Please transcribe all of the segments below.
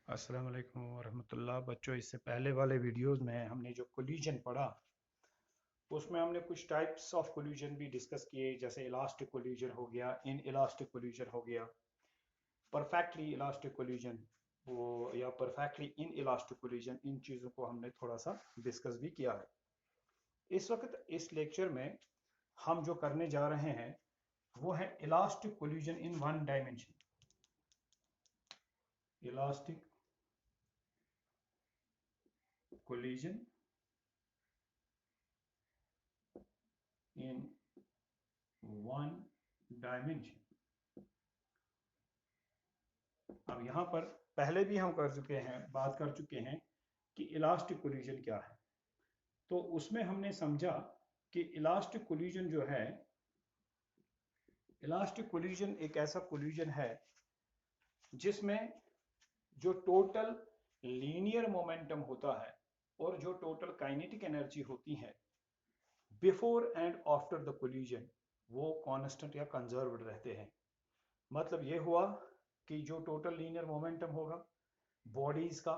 अस्सलाम वालेकुम वरहमतुल्लाह। बच्चों, इससे पहले वाले वीडियोस में हमने जो कोलिजन पढ़ा उसमें हमने कुछ टाइप्स ऑफ कोलिजन भी डिस्कस किए, जैसे इलास्टिक कोलिजन हो गया, इन इलास्टिक कोलिजन हो गया, परफेक्टली इलास्टिक कोलिजन वो या परफेक्टली इन इलास्टिक कोलिजन। इन चीज़ों को हमने थोड़ा सा डिस्कस भी किया है। इस वक्त इस लेक्चर में हम जो करने जा रहे हैं वो है elastic collision in one dimension. Elastic collision in one dimension. अब यहाँ पर पहले भी हम कर चुके हैं, बात कर चुके हैं कि इलास्टिक कोलिजन क्या है। तो उसमें हमने समझा कि इलास्टिक कोलिजन जो है, इलास्टिक कोलिजन एक ऐसा कोलिजन है जिसमें जो टोटल लीनियर मोमेंटम होता है और जो टोटल काइनेटिक एनर्जी होती है before and after the collision वो कांस्टेंट या कंजर्व्ड रहते हैं। मतलब ये हुआ कि जो टोटल लीनियर मोमेंटम होगा बॉडीज का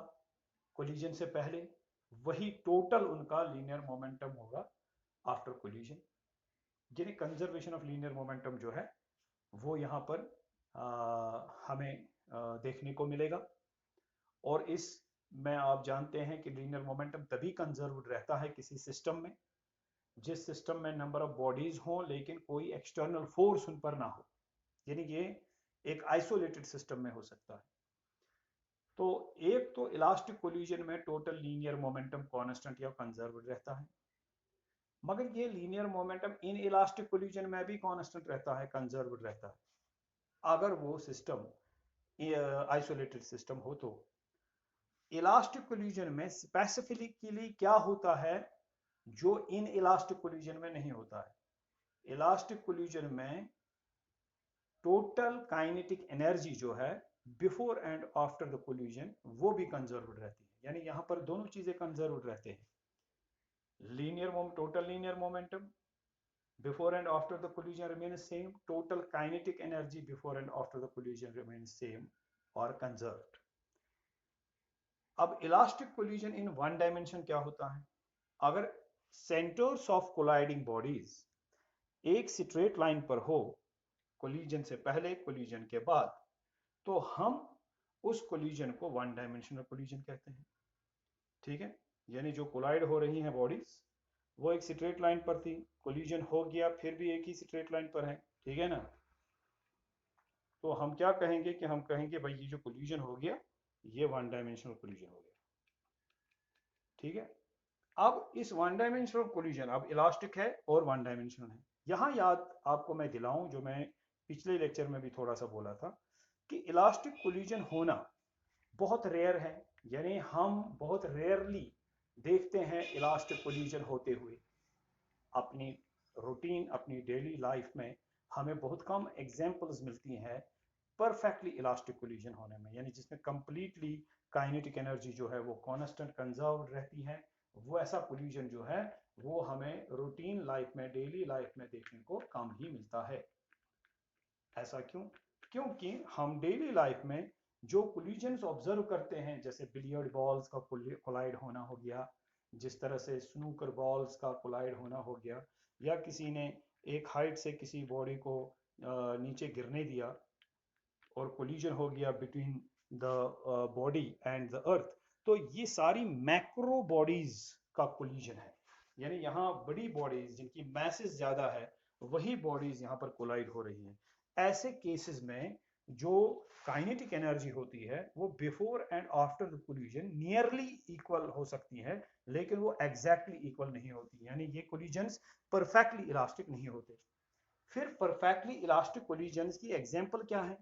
कोलिजन से पहले, वही टोटल उनका लीनियर मोमेंटम होगा आफ्टर कोलिजन। यानी कंजर्वेशन ऑफ लीनियर मोमेंटम जो है वो यहाँ पर हमें देखने को मिलेगा। और इस में आप जानते हैं कि लीनियर मोमेंटम तभी कंजर्व रहता है किसी सिस्टम में जिस सिस्टम में नंबर ऑफ बॉडीज हों लेकिन कोई एक्सटर्नल फोर्स उन पर ना हो। यानी ये एक आइसोलेटेड सिस्टम में हो सकता है। तो एक तो इलास्टिक कोलिजन में टोटल लीनियर मोमेंटम कांस्टेंट या कंजर्व रहता है, मगर ये linear momentum in elastic collision में भी कांस्टेंट रहता है, कंजर्व रहता है अगर वो सिस्टम आइसोलेटेड सिस्टम हो। तो इलास्टिक कोलिजन में स्पेसिफिकली क्या होता है जो इन इलास्टिक कोलिजन में नहीं होता है। इलास्टिक कोलिजन में टोटल काइनेटिक एनर्जी जो है before and after the collision वो भी कंजर्व रहती है। यानी यहां पर दोनों चीजें कंजर्व रहते हैं, total linear momentum before and after the collision remains same, total kinetic energy before and after the collision remains same or conserved। अब elastic collision in one dimension क्या होता है? अगर सेंटर्स ऑफ कोलाइडिंग बॉडीज एक straight line पर हो, collision से पहले कोलिजन के बाद, तो हम उस कोलिजन को वन डायमेंशनल कोलिजन कहते हैं। ठीक है, यानी जो कोलाइड हो रही हैं बॉडीज वो एक स्ट्रेट लाइन पर थी, कोलिजन हो गया, फिर भी एक ही स्ट्रेट लाइन पर है। ठीक है ना? तो हम क्या कहेंगे कि हम कहेंगे भाई ये जो कोलिजन हो गया ये वन डायमेंशनल कोलिजन हो गया। ठीक है, अब इस वन डायमेंशनल कोलिजन अब इलास्टिक है और वन डायमेंशनल है। यहां याद आपको मैं दिलाऊं जो मैं पिछले लेक्चर में भी थोड़ा सा बोला था कि इलास्टिक कोलिजन होना बहुत रेयर है। यानी हम बहुत रेयरली देखते हैं इलास्टिक कोलिजन होते हुए अपनी रूटीन, अपनी डेली लाइफ में हमें बहुत कम एग्जांपल्स मिलती हैं परफेक्टली इलास्टिक कोलिजन होने में, यानी जिसमें कंप्लीटली काइनेटिक एनर्जी जो है वो कांस्टेंट कंजर्व रहती है। वो ऐसा कोलिजन जो है वो हमें रूटीन लाइफ में, डेली लाइफ में देखने को कम ही मिलता है। ऐसा क्यों? क्योंकि हम डेली लाइफ में जो कोलिजन्स ऑब्जर्व करते हैं, जैसे बिलियर्ड बॉल्स का कोलाइड होना हो गया, जिस तरह से स्नूकर बॉल्स का कोलाइड होना हो गया, या किसी ने एक हाइट से किसी बॉडी को नीचे गिरने दिया और कोलिजन हो गया between the body and the earth, तो ये सारी मैक्रो बॉडीज का कोलिजन है। यानी यहाँ बड़ी बॉडीज जिनकी मैसेस ज्यादा है वही बॉडीज यहाँ पर कोलाइड हो रही हैं। ऐसे केसेस में जो काइनेटिक एनर्जी होती है वो before and after the collision nearly equal हो सकती है, लेकिन वो एग्जैक्टली इक्वल नहीं होती। यानी ये कोलिजन्स परफेक्टली इलास्टिक नहीं होते। फिर परफेक्टली इलास्टिक कोलिजन्स की एग्जांपल क्या है?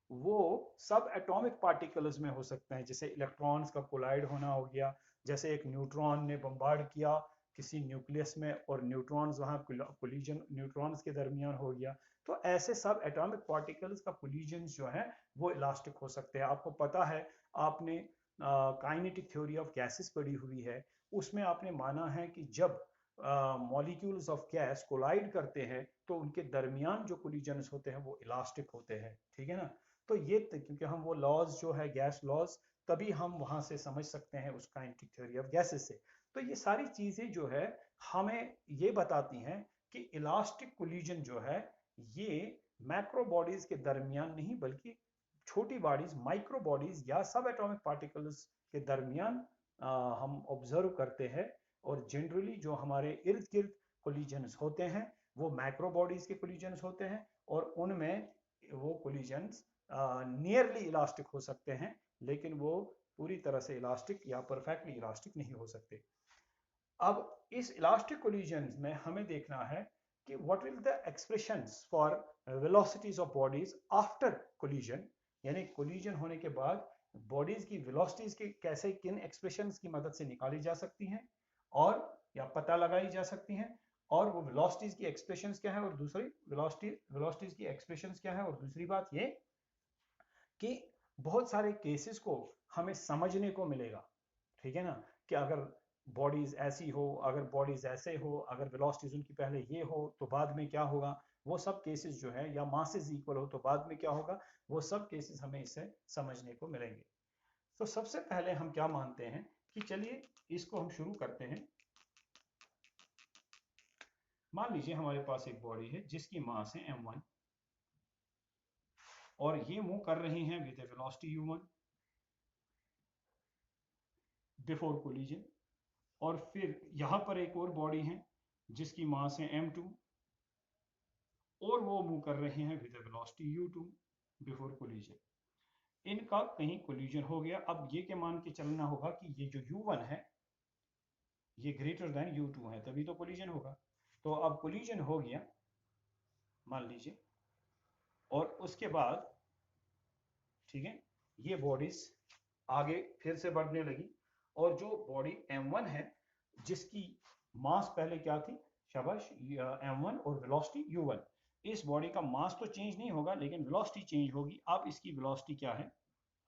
वो सब एटॉमिक पार्टिकल्स में हो सकते हैं, जैसे इलेक्ट्रॉन्स का कोलाइड होना हो गया, जैसे एक न्यूट्रॉन ने बम्बार्ड किया किसी न्यूक्लियस में और न्यूट्रॉन्स वहां कोलिजन न्यूट्रॉन्स के दरमियान हो गया। तो ऐसे सब एटॉमिक पार्टिकल्स का कोलिजन जो है वो इलास्टिक हो सकते हैं। आपको पता है, आपने काइनेटिक थ्योरी ऑफ गैसेस पढ़ी हुई है, उसमें आपने माना है कि जब मॉलिक्यूल्स ऑफ गैस कोलाइड करते हैं तो उनके दरमियान जो कोलिजन्स होते हैं वो इलास्टिक होते हैं। ठीक है ना? तो ये क्योंकि हम वो लॉज जो है गैस लॉज, तभी हम वहां से समझ सकते हैं उस काइनेटिक थ्योरी ऑफ गैसेस से। तो ये सारी चीजें जो है हमें ये बताती हैं कि इलास्टिक कोलिजन जो है ये मैक्रो बॉडीज के दरमियान नहीं बल्कि छोटी बॉडीज माइक्रो बॉडीज या सब एटॉमिक पार्टिकल्स के दरमियान हम ऑब्जर्व करते हैं। और जनरली जो हमारे इर्द गिर्द कोलिजन्स होते हैं वो मैक्रो बॉडीज के कोलिजन्स होते हैं, और उनमें वो कोलिजन्स नियरली इलास्टिक हो सकते हैं, लेकिन वो पूरी तरह से इलास्टिक या परफेक्टली इलास्टिक नहीं हो सकते। अब इस इलास्टिक कोलिजन्स में हमें देखना है कि what will the expressions for velocities of bodies after collision, यानी कोलिजन होने के बाद बॉडीज की वेलोसिटीज के कैसे किन एक्सप्रेशंस की मदद से निकाली जा सकती हैं और या पता लगाई जा सकती हैं, और वो वेलोसिटीज की एक्सप्रेशंस क्या है, और दूसरी वेलोसिटीज की एक्सप्रेशंस क्या है। और दूसरी बात ये कि बहुत सारे केसेस को हमें समझने को मिलेगा, ठीक है ना, कि अगर बॉडीज ऐसी हो, अगर बॉडीज ऐसे हो, अगर वेलोसिटीज उनकी पहले ये हो तो बाद में क्या होगा, वो सब केसेस जो है, या मासेस इक्वल हो तो बाद में क्या होगा, वो सब केसेस हमें इससे समझने को मिलेंगे। तो सबसे पहले हम क्या मानते हैं कि चलिए इसको हम शुरू करते हैं। मान लीजिए हमारे पास एक बॉडी है जिसकी मास है m1 और ये मूव कर रही हैं with A velocity u1 before collision, और फिर यहां पर एक और बॉडी है जिसकी मास है m2 और वो मूव कर रहे हैं with A velocity u2 before collision. इनका कहीं कोलिजन हो गया। अब ये के मान के चलना होगा कि ये जो u1 है ये ग्रेटर देन u2 है, तभी तो कोलिजन होगा। तो अब कोलिजन हो गया मान लीजिए, और उसके बाद ठीक है ये बॉडीज आगे फिर से बढ़ने लगी, और जो बॉडी m1 है जिसकी मास पहले क्या थी, शाबाश, m1 और वेलोसिटी u1, इस बॉडी का मास तो चेंज नहीं होगा लेकिन वेलोसिटी चेंज होगी। अब इसकी वेलोसिटी क्या है,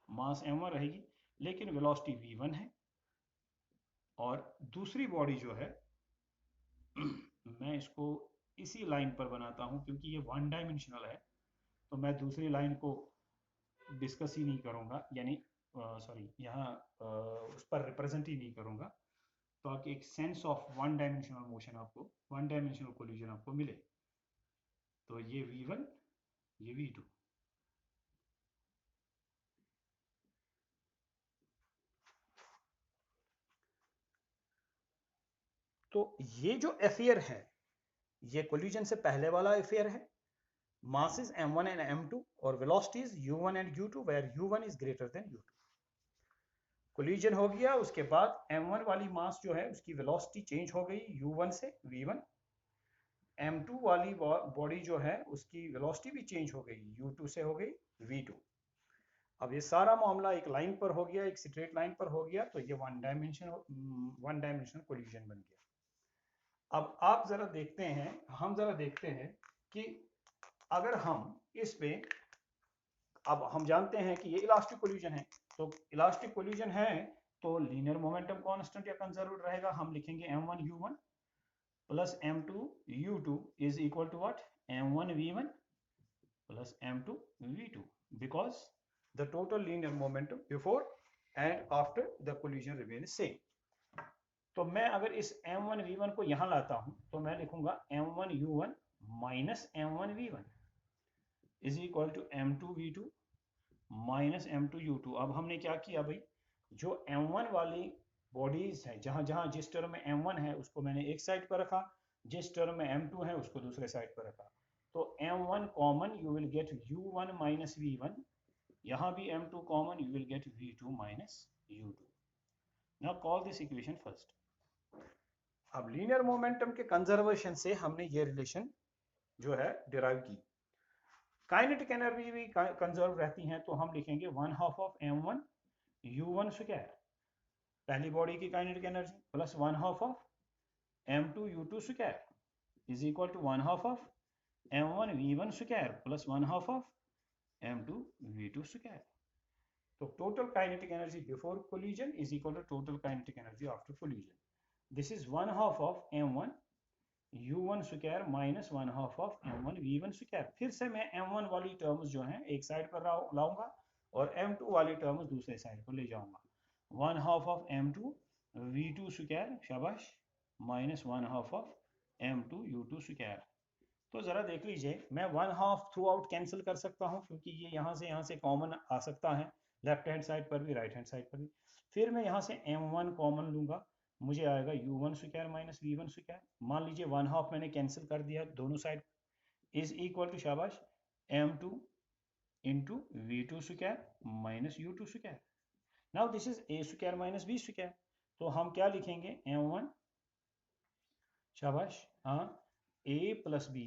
मास m1 रहेगी लेकिन वेलोसिटी v1 है। और दूसरी बॉडी जो है मैं इसको इसी लाइन पर बनाता हूं क्योंकि ये वन डायमेंशनल है, तो मैं दूसरी लाइन को डिस्कस ही नहीं करूंगा, यानी सॉरी यहाँ उस पर रिप्रेजेंट ही नहीं करूंगा, ताकि एक sense of one dimensional motion आपको, वन डायमेंशनल कोलिजन आपको मिले। तो ये v1 ये v2, तो ये जो अफेयर है ये कोलिजन से पहले वाला अफेयर है, masses m1 and m2 और velocities u1 and u2 where u1 is greater than u2। Collision हो गया, उसके बाद m1 वाली मास जो है उसकी वेलोसिटी चेंज हो गई u1 से v1, m2 वाली बॉडी जो है उसकी वेलोसिटी भी चेंज हो गई u2 से हो गई v2। अब ये सारा मामला एक लाइन पर हो गया, एक स्ट्रेट लाइन पर हो गया, तो ये वन डायमेंशनल कोलिजन बन गया। अब आप जरा देखते हैं, हम जरा देखते हैं कि अगर हम इस पे, अब हम जानते हैं कि ये इलास्टिक कोलिजन है, तो इलास्टिक कोलिजन है तो लीनियर मोमेंटम कांस्टेंट या कंजर्व्ड रहेगा। हम लिखेंगे m1 u1 plus m2 u2 is equal to what, m1 v1 plus m2 v2, because the total linear momentum before and after the collision remain same. तो मैं अगर इस m1 v1 को यहां लाता हूं तो मैं लिखूंगा m1 u1 minus m1 v1 is equal to m2 v2 minus m2 u2। अब हमने क्या किया भाई, जो m1 वाली बॉडीज है, जहां जहां जिस टर्म में m1 है उसको मैंने एक साइड पर रखा, जिस टर्म में m2 है उसको दूसरे साइड पर रखा। तो m1 common you will get u1 minus v1, यहां भी m2 common you will get v2 minus u2। Now call this equation first. अब लीनियर मोमेंटम के कंजर्वेशन से हमने ये रिलेशन जो है डिराइव की। काइनेटिक एनर्जी भी कंजर्व रहती हैं, तो हम लिखेंगे 1/2 ऑफ m1 u1 स्क्वायर, पहली बॉडी की kinetic energy, plus 1/2 of m2 u2 square is equal to 1/2 of m1 v1 square plus 1/2 of m2 v2 square. तो total kinetic energy before collision is equal to total kinetic energy after collision. This is 1/2 of m1 u1 square minus 1/2 of m1 v1 square. फिर से मैं m1 वाली terms जो हैं एक side पर लाऊंगा और m2 वाली टर्म्स दूसरे साइड पर ले जाऊंगा। 1/2 ऑफ m2 v2 स्क्वायर, शाबाश, minus 1/2 of m2 u2 square. तो ज़रा देख लीजिए, मैं 1/2 थ्रू आउट कैंसिल कर सकता हूँ क्योंकि ये यहाँ से कॉमन आ सकता है, लेफ्ट हैंड साइड पर भी राइट हैंड साइड पर भी। फिर मैं यहाँ से m1 कॉमन लूँगा, मुझे आएगा u1 square minus v1 square. मान लीजिए 1/2 मैंने कैंसिल कर दिया दोनों साइड, इज इक्वल टू, शाबाश, m2 into v2 square minus u2 square. Now this is a square minus b square, तो हम क्या लिखेंगे, m1, शाबाश, हाँ, a plus b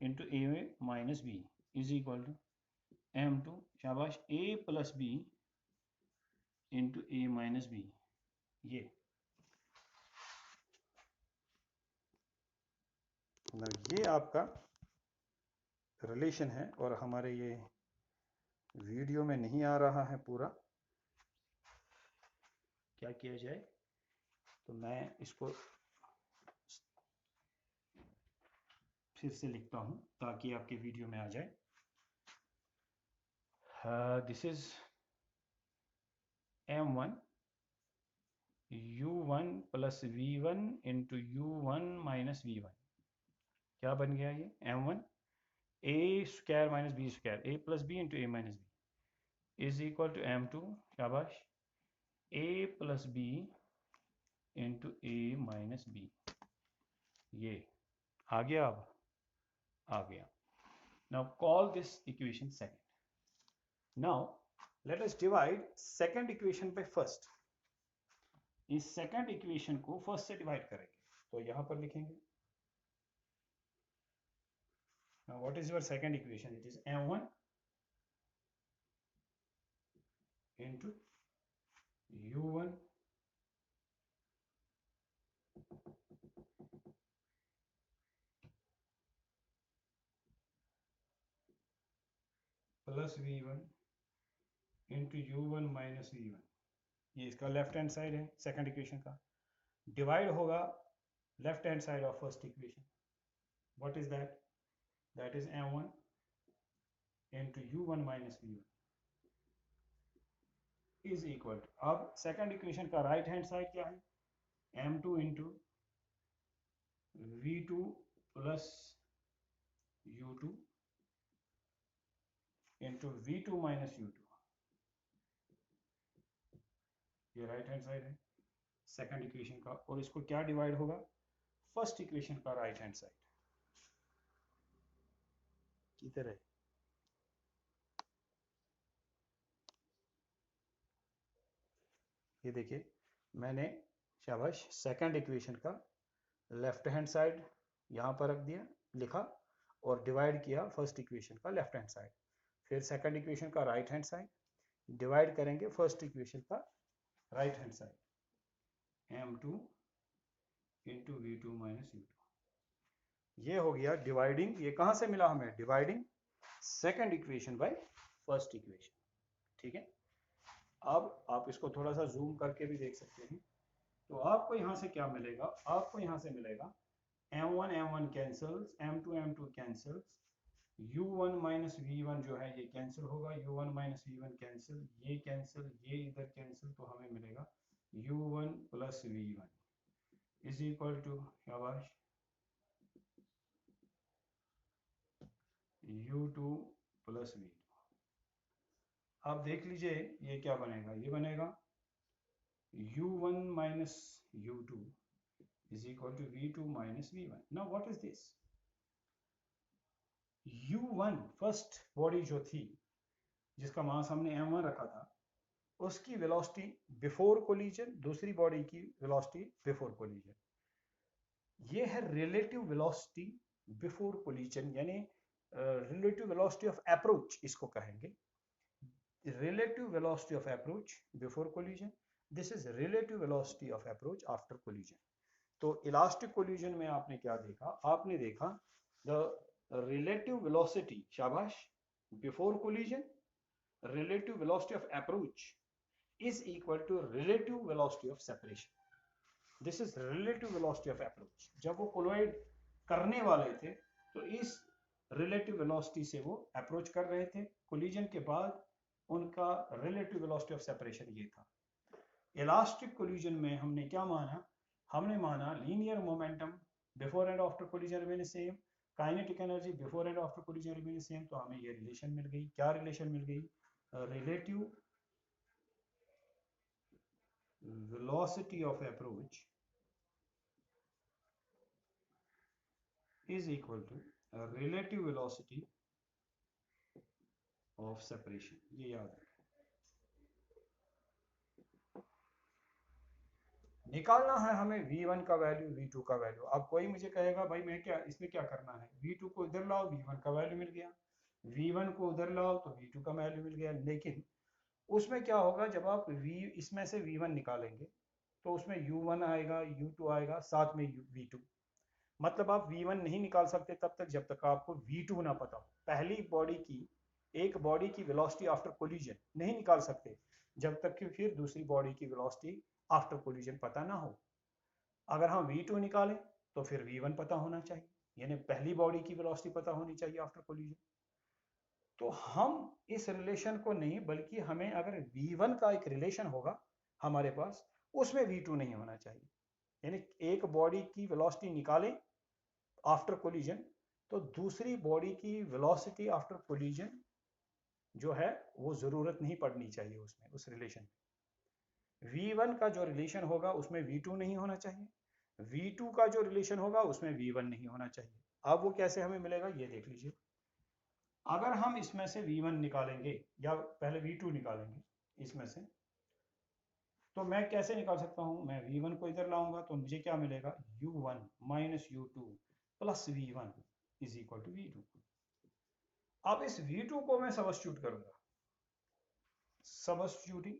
into a minus b is equal to m2, शाबाश, a plus b into a minus b। ये आपका relation है और हमारे ये वीडियो में नहीं आ रहा है पूरा। क्या किया जाए, तो मैं इसको फिर से लिखता हूं ताकि आपके वीडियो में आ जाए। This is m1 u1 plus v1 into u1 minus v1। क्या बन गया ये, m1 a square minus b square, a plus b into a minus b is equal to m2, शाबाश, a plus b into a minus b। ये आ गया, अब आ गया। Now call this equation second. Now let us divide second equation by first. इस second equation को first से divide करेंगे, तो यहां पर लिखेंगे। Now what is your second equation? It is m1 into u1 plus v1 into u1 minus v1। ये इसका लेफ्ट हैंड साइड है सेकंड इक्वेशन का, डिवाइड होगा left hand side of first equation. What is that, that is m1 into u1 minus v1 is equal to, अब second equation का right hand side क्या है, m2 into v2 plus u2 into v2 minus u2। ये right hand side है second equation का, और इसको क्या डिवाइड होगा, फर्स्ट इक्वेशन का राइट हैंड साइड की तरह। ये देखिए, मैंने, शाबाश, सेकंड इक्वेशन का लेफ्ट हैंड साइड यहाँ पर रख दिया, लिखा, और डिवाइड किया फर्स्ट इक्वेशन का लेफ्ट हैंड साइड। फिर सेकंड इक्वेशन का राइट हैंड साइड डिवाइड करेंगे फर्स्ट इक्वेशन का right hand side, m2 into v2 minus u2। ये हो गया डिवाइडिंग, ये कहां से मिला हमें, dividing second equation by first equation. ठीक है, अब आप इसको थोड़ा सा जूम करके भी देख सकते हैं। तो आपको यहां से क्या मिलेगा, आपको यहां से मिलेगा m1 m1 cancels, m2 m2 cancels, u1 minus v1 जो है ये कैंसिल होगा, u1 माइनस v1 कैंसिल, ये कैंसिल, ये इधर कैंसिल, तो हमें मिलेगा u1 plus v1 is equal to, शाबाश, u2 प्लस v2। अब देख लीजिए ये क्या बनेगा, ये बनेगा u1 minus u2 is equal to v2 minus v1। now what is this, u1 first body जो थी जिसका मास हमने m1 रखा था, उसकी वेलोसिटी बिफोर कोलिजन, दूसरी बॉडी की वेलोसिटी बिफोर कोलिजन। ये है रिलेटिव वेलोसिटी बिफोर कोलिजन, यानी रिलेटिव वेलोसिटी ऑफ अप्रोच इसको कहेंगे, relative velocity of approach before collision, this is relative velocity of approach after collision। तो इलास्टिक कोलिजन में आपने क्या देखा, आपने देखा द रिलेटिव वेलोसिटी, शाबाश, before collision, relative velocity of approach is equal to relative velocity of separation. This is relative velocity of approach. जब वो कोलाइड करने वाले थे तो इस रिलेटिव वेलोसिटी से वो अप्रोच कर रहे थे, कोलिजन के बाद उनका रिलेटिव वेलोसिटी ऑफ सेपरेशन ये था। इलास्टिक कोलिजन में हमने क्या माना, हमने माना linear momentum before and after collision remain same, kinetic energy before and after collision remain same. तो हमें ये रिलेशन मिल गई। क्या रिलेशन मिल गई? Relative velocity of approach is equal to a relative velocity of separation। ये याद है। निकालना है हमें v1 का वैल्यू, v2 का वैल्यू। अब कोई मुझे कहेगा भाई मैं क्या इसमें क्या करना है, v2 को इधर लाओ, v1 का वैल्यू मिल गया, v1 को उधर लाओ तो v2 का वैल्यू मिल गया। लेकिन उसमें क्या होगा, जब आप इसमें से v1 निकालेंगे तो उसमें u1 आएगा, u2 आएगा, साथ में v2। मतलब आप v1 नहीं निकाल सकते तब तक जब तक आपको v2 ना पता हो। पहली बॉडी की, एक बॉडी की वेलोसिटी आफ्टर कोलिजन नहीं निकाल सकते जब तक कि फिर दूसरी बॉडी की वेलोसिटी आफ्टर कोलिजन पता ना हो। अगर हम v2 निकालें तो फिर v1 पता होना चाहिए, यानी पहली बॉडी की वेलोसिटी पता होनी चाहिए आफ्टर कोलिजन। तो हम इस रिलेशन को नहीं, बल्कि हमें अगर v1 का एक रिलेशन होगा हमारे पास, उसमें v2 नहीं होना चाहिए। यानी एक बॉडी की वेलोसिटी निकालें आफ्टर कोलिजन तो दूसरी बॉडी की वेलोसिटी आफ्टर कोलिजन जो है वो जरूरत नहीं पड़नी चाहिए उसमें, उस रिलेशन में। v1 का जो रिलेशन होगा उसमें v2 नहीं होना चाहिए, v2 का जो रिलेशन होगा उसमें v1 नहीं होना चाहिए। अब वो कैसे हमें मिलेगा ये देख लीजिए। अगर हम इसमें से v1 निकालेंगे या पहले v2 निकालेंगे इसमें से, तो मैं कैसे निकाल सकता हूं, मैं v1 को इधर लाऊंगा तो मुझे क्या मिलेगा, u1 minus u2 plus v1 is equal to v2। अब इस v2 को मैं सबस्टिट्यूट करूंगा, सबस्टिट्यूटिंग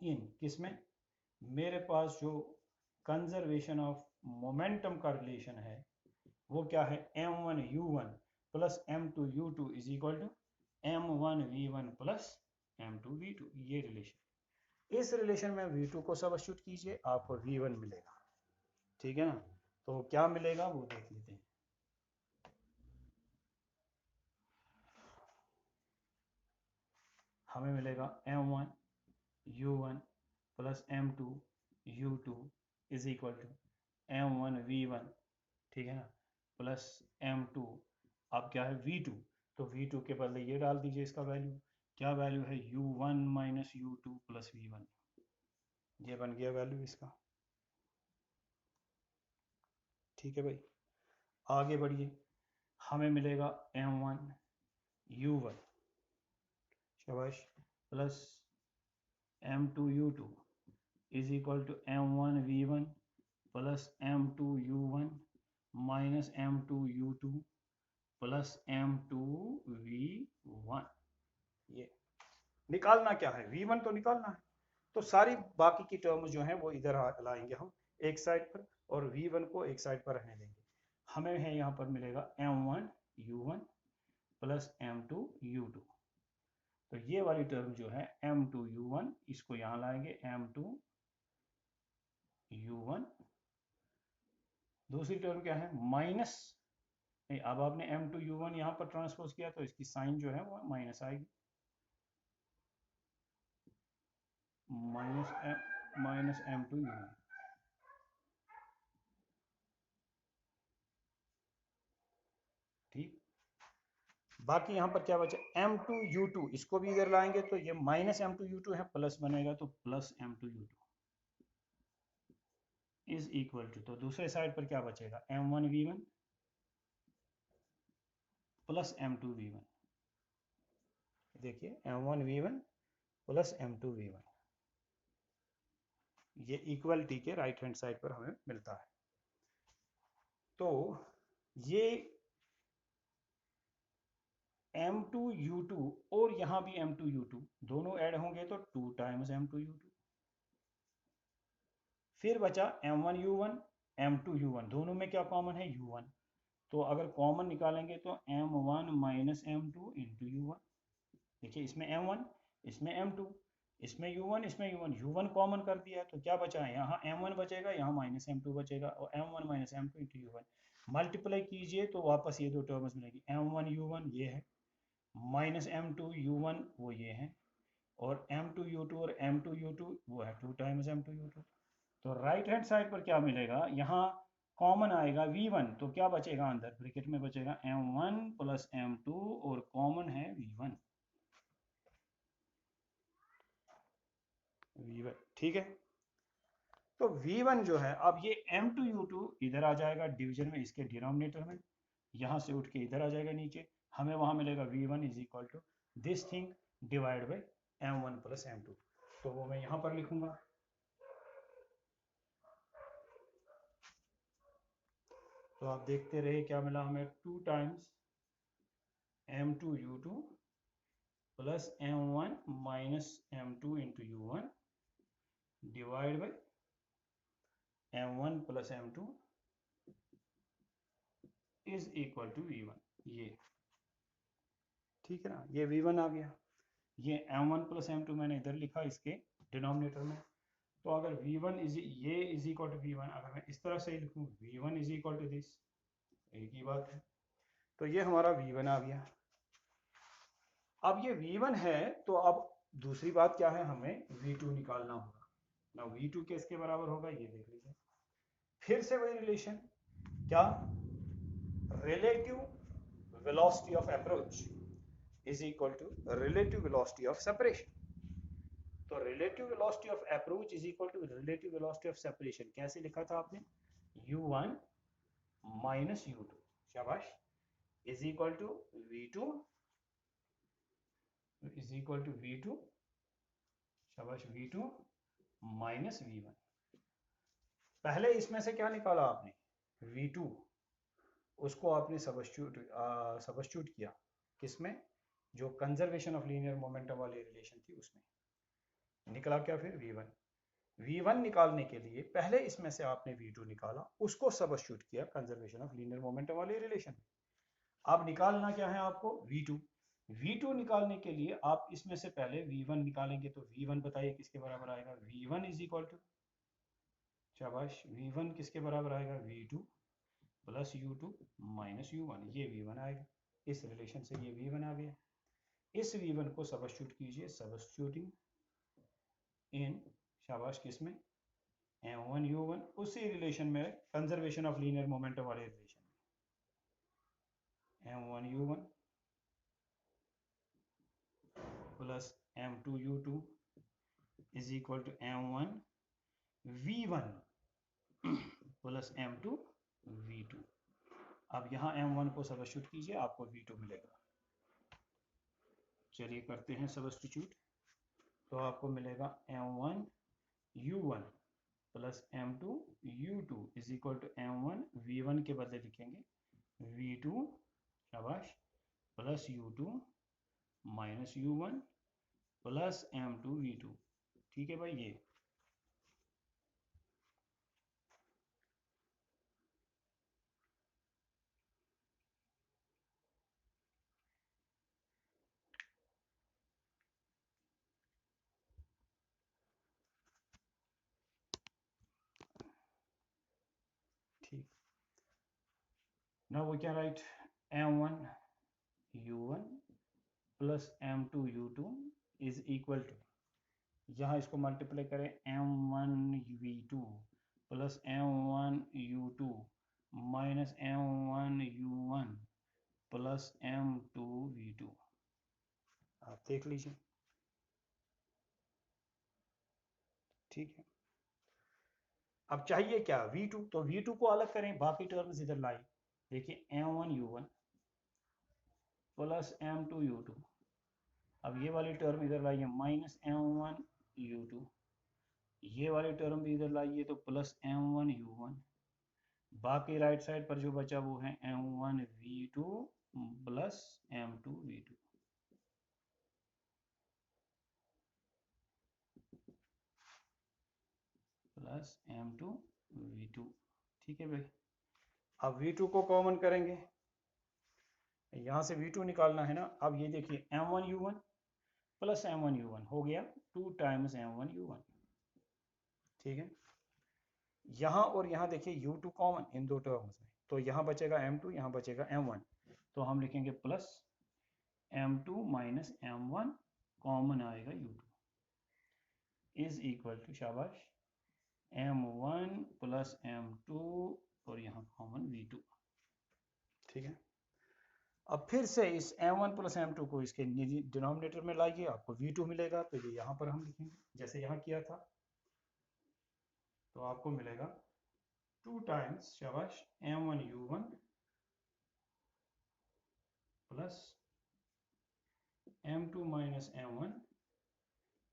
इन किसमें, मेरे पास जो कंजर्वेशन ऑफ मोमेंटम का रिलेशन है वो क्या है, m1 u1 plus m2 u2 is equal to m1 v1 plus m2 v2। ये रिलेशन, इस रिलेशन में v2 को सबस्टिट्यूट कीजिए, आपको v1 मिलेगा। ठीक है ना, तो क्या मिलेगा वो देख लेते हैं। हमें मिलेगा m1 u1 plus m2 u2 is equal to m1 v1, ठीक है ना, प्लस m2, अब क्या है v2, तो v2 के बदले ये डाल दीजिए इसका वैल्यू। क्या वैल्यू है, u1 minus u2 plus v1। ये बन गया वैल्यू इसका। ठीक है भाई, आगे बढ़िए। हमें मिलेगा m1 u1 शाबाश plus m2 u2 is equal to m1 v1 plus m2 u1 minus m2 u2 plus m2 v1। ये निकालना क्या है, v1 तो निकालना है, तो सारी बाकी की टर्म जो है वो इधर लाएंगे हम एक साइड पर, और v1 को एक साइड पर रहने देंगे। हमें है यहाँ पर मिलेगा m1 u1 plus m2 u2। तो ये वाली टर्म जो है m2 u1, इसको यहाँ लाएंगे m2 u1। दूसरी टर्म क्या है, माइनस, नहीं अब आपने m2 u1 यहाँ पर ट्रांसपोज किया तो इसकी साइन जो है वो माइनस आएगी, माइनस m2 u1। ठीक, बाकी यहाँ पर क्या बचा, m2 u2, इसको भी इधर लाएंगे तो ये माइनस m2 u2 है, प्लस बनेगा तो plus m2 u2 is equal to, तो दूसरे साइड पर क्या बचेगा, m1 v1 plus m2 v1। देखिए m1 v1 plus m2 v1, ये इक्वलिटी के राइट हैंड साइड पर हमें मिलता है। तो ये m2 u2 और यहाँ भी m2 u2 दोनों ऐड होंगे तो 2 टाइम्स m2 u2। फिर बचा m1 u1 m2 u1, दोनों में क्या कॉमन है, u1, तो अगर कॉमन निकालेंगे तो m1 minus m2 into u1। देखिए इसमें m1 इसमें m2, इसमें u1 इसमें u1 कॉमन कर दिया तो क्या बचा है, यहाँ m1 बचेगा, यहाँ -m2 बचेगा, और m1 -m2 into u1 multiply कीजिए तो वापस ये दो टर्म्स मिलेगी, m1 u1 ये है, -m2 u1 वो ये है, और m2 u2 और m2 u2 वो है 2 टाइम्स m2 u2। तो राइट हैंड साइड पर क्या मिलेगा, यहाँ कॉमन आएगा v1, तो क्या बचेगा अंदर ब्रैकेट में बचेगा m1 प्लस m2 और कॉमन है v1। ठीक है, तो v1 जो है, अब ये m2 u2 इधर आ जाएगा डिवीजन में, इसके डिनोमिनेटर में, यहाँ से उठ के इधर आ जाएगा नीचे, हमें वहां मिलेगा v1 is equal to this thing divide by m1 plus m2, तो वो मैं यहाँ पर लिखूंगा। तो आप देखते रहे क्या मिला हमें, 2 times m2 u2 plus m1 minus m2 into u1 divide by m1 plus m2 is equal to v1, ये ठीक है ना, ये v1 आ गया। ये m1 प्लस m2 मैंने इधर लिखा इसके डिनोमिनेटर में, तो अगर v1 ये इज इक्वल टू v1, अगर मैं इस तरह से लिखूं v1 is equal to this, एक ही बात है, तो ये हमारा v1 आ गया। अब ये v1 है, तो अब दूसरी बात क्या है, हमें v2 निकालना होगा ना, v2 किसके बराबर होगा ये देख लीजिए, फिर से वही रिलेशन, क्या, relative velocity of approach is equal to relative velocity of separation. तो relative velocity of approach is equal to relative velocity of separation कैसे लिखा था आपने, u1 माइनस u2, शाबाश, is equal to v2 is equal to v2, शाबाश, v2 minus v1। पहले इसमें से क्या निकाला आपने, v2, उसको आपने सबस्टिट्यूट किया किसमें, जो कंजर्वेशन ऑफ लीनियर मोमेंटम वाली रिलेशन थी उसमें, निकला क्या फिर v1। v1 निकालने के लिए पहले इसमें से आपने v2 निकाला, उसको सबस्टिट्यूट किया कंजर्वेशन ऑफ लीनियर मोमेंटम वाली रिलेशन में। अब निकालना क्या है आपको, v2। v2 निकालने के लिए आप इसमें से पहले v1 निकालेंगे, तो v1 बताइए किसके बराबर आएगा, v1 इज इक्वल टू, शाबाश, v1 किसके बराबर आएगा, v2 plus u2 minus u1, ये v1 आएगा, इस रिलेशन से ये v1 आ गया। इस v1 को सबस्टिट्यूट कीजिए, सबस्टिट्यूटिंग इन, शाबाश, किसमें, m1 u1, उसी रिलेशन में, कंजर्वेशन ऑफ लीनियर मोमेंटम वाले रिलेशन में, m1 u1 plus m2 u2 is equal to m1 v1 plus m2 v2। अब यहाँ m1 को सबस्टिट्यूट कीजिए, आपको v2 मिलेगा। चलिए करते हैं सबस्टिट्यूट, तो आपको मिलेगा m1 u1 plus m2 u2 is equal to m1 v1 के बदले लिखेंगे v2, शाबाश, plus u2 minus u1 plus m2 v2। ठीक है भाई, ये ठीक। Now we can write m1 u1 plus m2 u2 is equal to, यहाँ इसको मल्टीप्लाई करें, m1 v2 plus m1 u2 minus m1 u1 plus m2 v2। आप देख लीजिए, ठीक है। अब चाहिए क्या, v2, तो v2 को अलग करें, बाकी टर्म्स इधर लाई, देखिए m1 u1 plus m2 u2, अब ये वाली टर्म इधर लाइए माइनस m1 u2, ये वाली टर्म भी इधर लाइए तो प्लस m1 u1, बाकी राइट साइड पर जो बचा वो है m1 v2 plus m2 v2। Plus m2 v2, ठीक है भाई। अब v2 को कॉमन करेंगे, यहां से v2 निकालना है ना। अब ये देखिए m1 u1 प्लस m1u1 हो गया 2 टाइम्स m1u1। ठीक है, यहाँ और यहाँ देखिए u2 कॉमन इन दो टर्म्स में, तो यहाँ बचेगा m2, यहाँ बचेगा m1, तो हम लिखेंगे plus m2 minus m1 common आएगा u2 इज इक्वल टू शाबाश m1 प्लस m2 और यहाँ कॉमन v2। ठीक है, अब फिर से इस m1 प्लस m2 को इसके डिनोमिनेटर में लाइए, आपको v2 मिलेगा, तो ये यहाँ पर हम लिखेंगे जैसे यहाँ किया था, तो आपको मिलेगा 2 टाइम्स शाबाश m1u1 plus m2 minus m1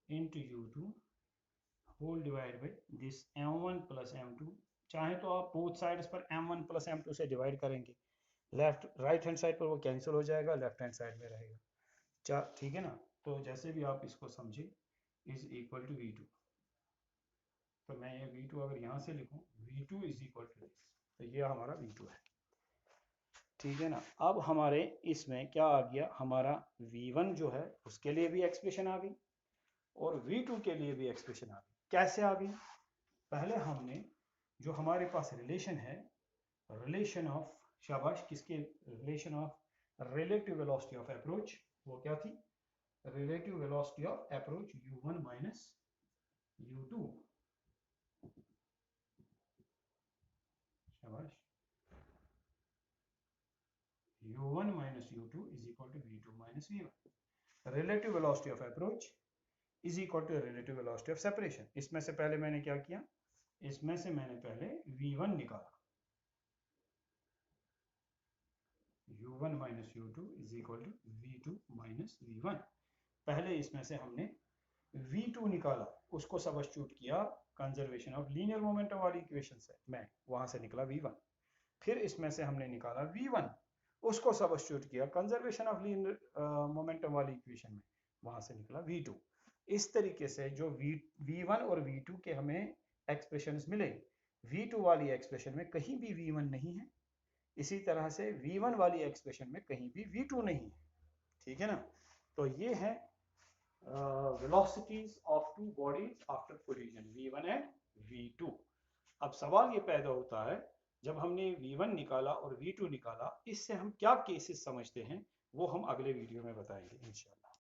into u2 whole divide by this m1 plus m2। चाहे तो आप बोथ साइड्स पर m1 प्लस m2 से डिवाइड करेंगे, लेफ्ट राइट हैंड साइड पर वो कैंसिल हो जाएगा, लेफ्ट हैंड साइड में रहेगा। ठीक है ना, तो जैसे भी आप इसको समझे इज इक्वल टू v2, तो मैं ये v2 अगर यहाँ से लिखूं v2 is equal to this, तो ये हमारा v2 है। ठीक है ना, अब हमारे इसमें क्या आ गया, हमारा v1 जो है उसके लिए भी एक्सप्रेशन आ गई और v2 के लिए भी एक्सप्रेशन आ गई। कैसे आ गई, पहले हमने जो हमारे पास रिलेशन है, रिलेशन ऑफ शाबाश किसके, relation of relative velocity of approach, वो क्या थी, relative velocity of approach u1 minus u2 शाबाश u1 minus u2 is equal to v2 minus v1। relative velocity of approach is equal to relative velocity of separation। इसमें से पहले मैंने क्या किया, इसमें से मैंने पहले v1 निकाला, u1 minus u2 is equal to v2 minus v1। पहले इसमें से हमने v2 निकाला, उसको सबस्टिट्यूट किया कंजर्वेशन ऑफ लीनियर मोमेंटम वाली इक्वेशन से, मैं वहां से निकला v1। फिर इसमें से हमने निकाला v1, उसको सबस्टिट्यूट किया कंजर्वेशन ऑफ लीनियर मोमेंटम वाली इक्वेशन में, वहां से निकला v2। इस तरीके से जो v1 और v2 के हमें एक्सप्रेशंस मिले, v2 वाली एक्सप्रेशन में कहीं भी v1 नहीं है, इसी तरह से v1 वाली एक्सप्रेशन में कहीं भी v2 नहीं है। ठीक है ना, तो ये है velocities of two bodies after collision v1 and v2। अब सवाल ये पैदा होता है, जब हमने v1 निकाला और v2 निकाला, इससे हम क्या केसेस समझते हैं वो हम अगले वीडियो में बताएंगे इंशाल्लाह।